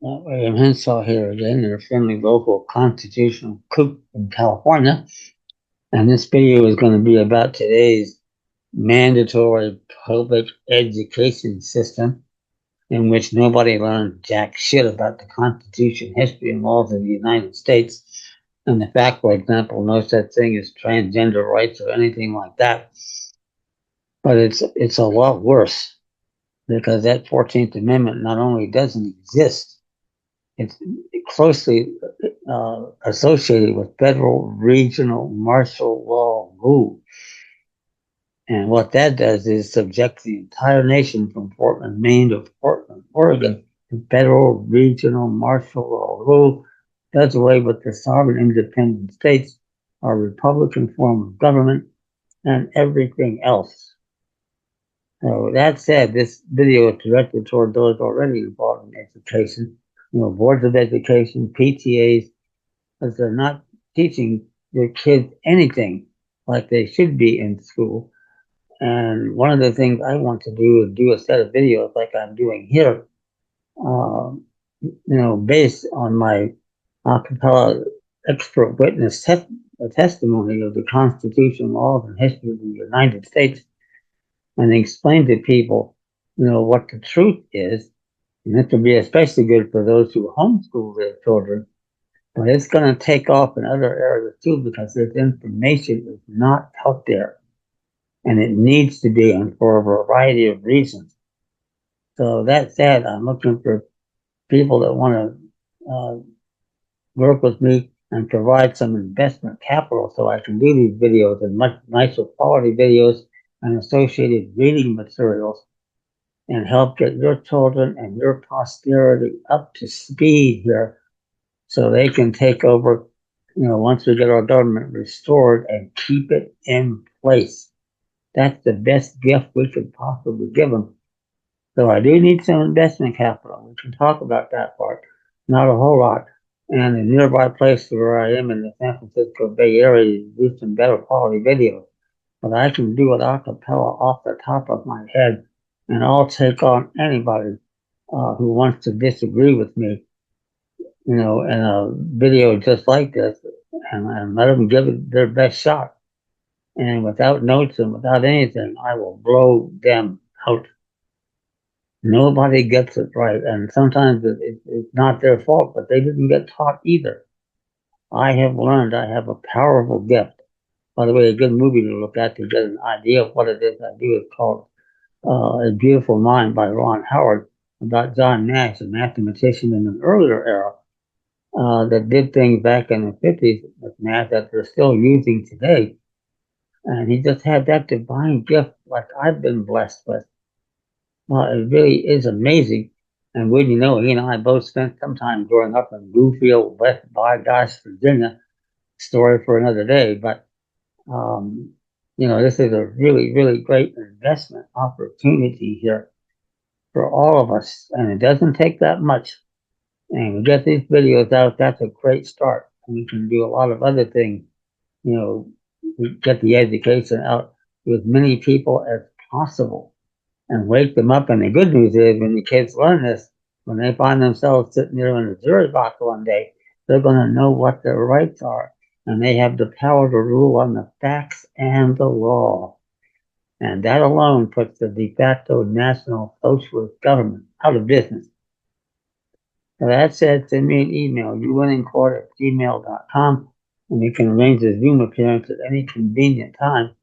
William Henshaw here again, your friendly local constitutional cook in California. And this video is going to be about today's mandatory public education system in which nobody learned jack shit about the Constitution, history, and laws of the United States. And the fact, for example, no such thing as transgender rights or anything like that. But it's a lot worse because that 14th Amendment not only doesn't exist, it's closely associated with federal regional martial law rule. And what that does is subject the entire nation from Portland, Maine to Portland, Oregon to federal regional martial law rule, does away with the sovereign independent states, our Republican form of government, and everything else. So that said, this video is directed toward those already involved in education, boards of education, PTAs, because they're not teaching their kids anything like they should be in school. And one of the things I want to do is do a set of videos like I'm doing here, based on my acapella expert witness testimony of the Constitution, laws, and history of the United States, and explain to people, what the truth is. And this will be especially good for those who homeschool their children. But it's going to take off in other areas too because this information is not out there. And it needs to be, and for a variety of reasons. So that said, I'm looking for people that want to work with me and provide some investment capital so I can do these videos and much nicer quality videos and associated reading materials and help get your children and your posterity up to speed here so they can take over, once we get our government restored and keep it in place. That's the best gift we could possibly give them. So I do need some investment capital. We can talk about that part. Not a whole lot. And a nearby place where I am in the San Francisco Bay Area to do some better quality videos. But I can do it a cappella off the top of my head. And I'll take on anybody who wants to disagree with me, in a video just like this. And let them give it their best shot. And without notes and without anything, I will blow them out. Nobody gets it right, and sometimes it's not their fault, but they didn't get taught either. I have learned I have a powerful gift. By the way, a good movie to look at to get an idea of what it is I do is called A Beautiful Mind by Ron Howard, about John Nash, a mathematician in an earlier era that did things back in the 50s with math that they're still using today. And he just had that divine gift like I've been blessed with. Well, it really is amazing. And wouldn't you know, he and I both spent some time growing up in Bluefield, West Gosh, Virginia. Story for another day. But, this is a really, really great investment opportunity here for all of us. And it doesn't take that much. And we get these videos out, that's a great start. And we can do a lot of other things. We get the education out to as many people as possible and wake them up. And the good news is when the kids learn this, when they find themselves sitting there in the jury box one day, they're going to know what their rights are. And they have the power to rule on the facts and the law. And that alone puts the de facto national socialist government out of business. So that said, send me an email, uwinnincourt@gmail.com, and we can arrange a Zoom appearance at any convenient time,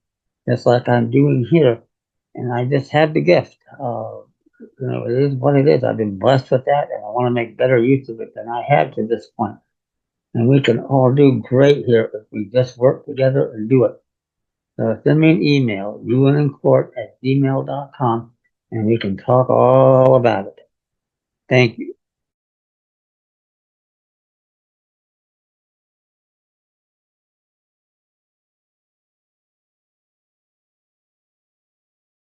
just like I'm doing here. And I just have the gift. It is what it is. I've been blessed with that, and I want to make better use of it than I have to this point. And we can all do great here if we just work together and do it. So send me an email, uwinnincourt@gmail.com, and we can talk all about it. Thank you.